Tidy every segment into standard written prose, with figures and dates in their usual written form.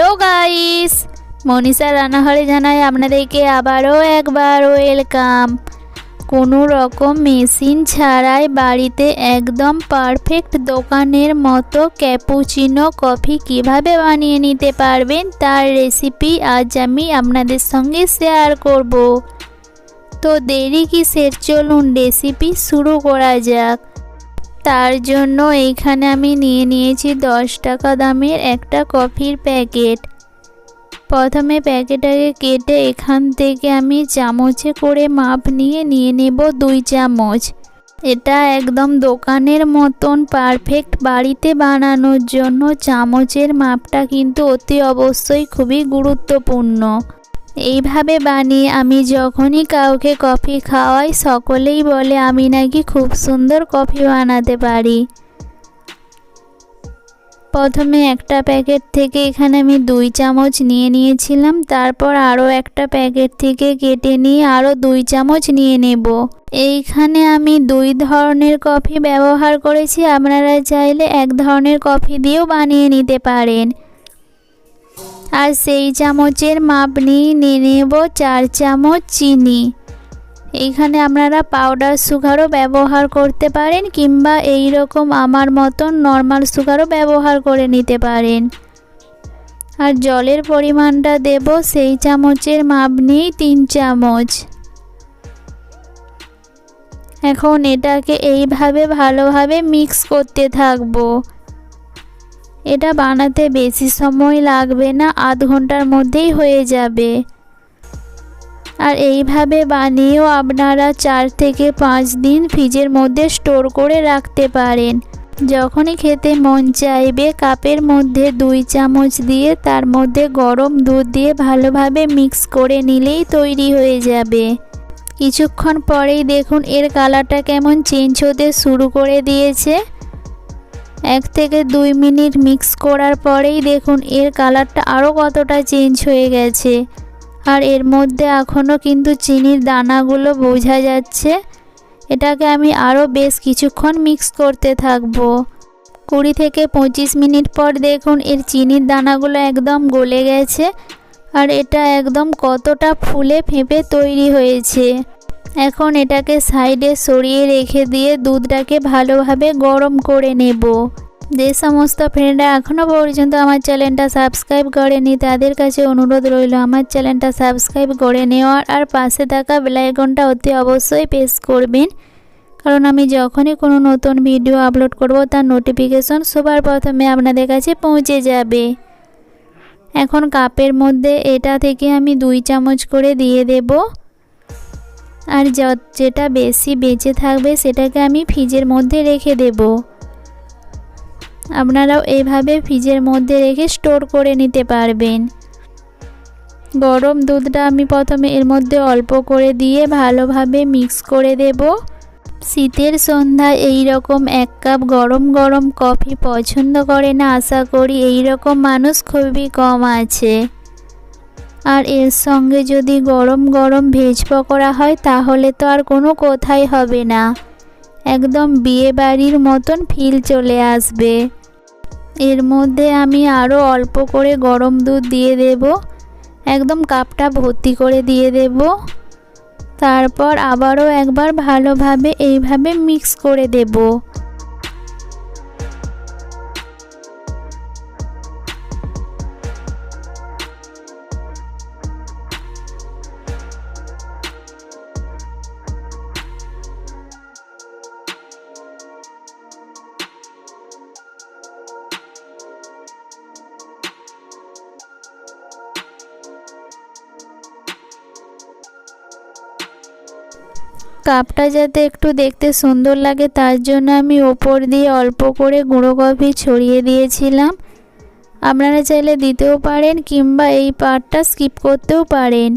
Hello guys, Manisha রান্নাঘরে জানাই আপনাদেরকে আবারও একবার ওয়েলকাম। কোনো রকম মেশিন ছাড়াই বাড়িতে একদম পারফেক্ট দোকানের মতো ক্যাপুচিনো কফি কিভাবে বানিয়ে নিতে পারবেন তার রেসিপি আজ আমি আপনাদের সঙ্গে শেয়ার করব। তো দেরি কিসের, চলুন রেসিপি শুরু করা যাক। তার জন্য এইখানে আমি নিয়ে নিয়েছি 10 টাকা দামের একটা কফির প্যাকেট। প্রথমে প্যাকেটটাকে কেটে এখান থেকে আমি চামচে করে মাপ নিয়ে নেব 2 চামচ। এটা একদম দোকানের মতন পারফেক্ট বাড়িতে বানানোর জন্য চামচের মাপটা কিন্তু অতি অবশ্যই খুবই গুরুত্বপূর্ণ। এইভাবে বানিয়ে আমি যখনই কাউকে কফি খাওয়াই সকলেই বলে আমি নাকি খুব সুন্দর কফি বানাতে পারি। প্রথমে একটা প্যাকেট থেকে এখানে আমি 2 চামচ নিয়েছিলাম, তারপর আরও একটা প্যাকেট থেকে কেটে নিয়ে আরও 2 চামচ নিয়ে নেব। এইখানে আমি 2 ধরনের কফি ব্যবহার করেছি, আপনারা চাইলে এক ধরনের কফি দিয়েও বানিয়ে নিতে পারেন। আর সেই চামচের মাপ নিয়ে নেব 4 চামচ চিনি। এইখানে আপনারা পাউডার সুগারও ব্যবহার করতে পারেন কিংবা এই রকম আমার মতন নর্মাল সুগারও ব্যবহার করে নিতে পারেন। আর জলের পরিমাণটা দেব সেই চামচের মাপ নিয়ে 3 চামচ। এখন এটাকে এইভাবে ভালোভাবে মিক্স করতে থাকবো। এটা বানাতে বেশি সময় লাগবে না, আধ ঘন্টার মধ্যেই হয়ে যাবে। আর এইভাবে বানিয়েও আপনারা 4 থেকে 5 দিন ফ্রিজের মধ্যে স্টোর করে রাখতে পারেন। যখনই খেতে মন চাইবে কাপের মধ্যে 2 চামচ দিয়ে তার মধ্যে গরম দুধ দিয়ে ভালোভাবে মিক্স করে নিলেই তৈরি হয়ে যাবে। কিছুক্ষণ পরেই দেখুন এর কালারটা কেমন চেঞ্জ হতে শুরু করে দিয়েছে। 1 থেকে 2 মিনিট মিক্স করার পরেই দেখুন এর কালারটা আরও কতটা চেঞ্জ হয়ে গেছে। আর এর মধ্যে এখনও কিন্তু চিনির দানাগুলো বোঝা যাচ্ছে। এটাকে আমি আরও বেশ কিছুক্ষণ মিক্স করতে থাকবো। 20 থেকে 25 মিনিট পর দেখুন এর চিনির দানাগুলো একদম গলে গেছে। আর এটা একদম কতটা ফুলে ফেঁপে তৈরি হয়েছে। এখন এটাকে সাইডে সরিয়ে রেখে দিয়ে দুধটাকে ভালোভাবে গরম করে নেব। যে সমস্ত ফ্রেন্ডরা এখনও পর্যন্ত আমার চ্যানেলটা সাবস্ক্রাইব করেনি তাদের কাছে অনুরোধ রইল আমার চ্যানেলটা সাবস্ক্রাইব করে নেওয়ার, আর পাশে থাকা বেল আইকনটা অতি অবশ্যই প্রেস করবেন, কারণ আমি যখনই কোনো নতুন ভিডিও আপলোড করব তার নোটিফিকেশন সবার প্রথমে আপনাদের কাছে পৌঁছে যাবে। এখন কাপের মধ্যে এটা থেকে আমি 2 চামচ করে দিয়ে দেব। আর যেটা বেশি বেঁচে থাকবে সেটাকে আমি ফ্রিজের মধ্যে রেখে দেব। আপনারাও এইভাবে ফ্রিজের মধ্যে রেখে স্টোর করে নিতে পারবেন। গরম দুধটা আমি প্রথমে এর মধ্যে অল্প করে দিয়ে ভালোভাবে মিক্স করে দেব। শীতের সন্ধ্যায় এই রকম 1 কাপ গরম গরম কফি পছন্দ করে না আশা করি এই রকম মানুষ খুবই কম আছে। আর এর সঙ্গে যদি গরম গরম ভেজ পকোড়া হয় তাহলে তো আর কোনো কথাই হবে না, একদম বিয়ে বাড়ির মতন ফিল চলে আসবে। এর মধ্যে আমি আরও অল্প করে গরম দুধ দিয়ে দেব, একদম কাপটা ভর্তি করে দিয়ে দেব। তারপর আবারও একবার ভালোভাবে এইভাবে মিক্স করে দেব। কাপটা যাতে একটু দেখতে সুন্দর লাগে তার জন্য আমি ওপর দিয়ে অল্প করে গুঁড়ো কফি ছড়িয়ে দিয়েছিলাম। আপনারা চাইলে দিতেও পারেন কিংবা এই পার্টটা স্কিপ করতেও পারেন।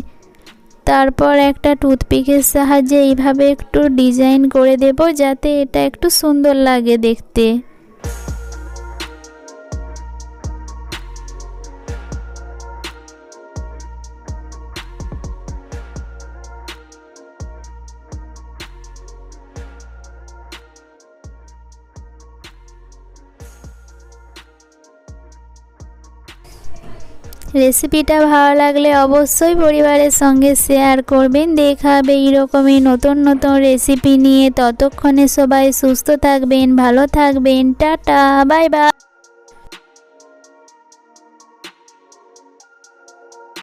তারপর একটা টুথপিকের সাহায্যে এইভাবে একটু ডিজাইন করে দেব যাতে এটা একটু সুন্দর লাগে দেখতে। রেসিপিটা ভালো লাগলে অবশ্যই পরিবারের সঙ্গে শেয়ার করবেন। দেখা হবে এইরকমই নতুন নতুন রেসিপি নিয়ে। ততক্ষণে সবাই সুস্থ থাকবেন, ভালো থাকবেন। Tata, bye bye.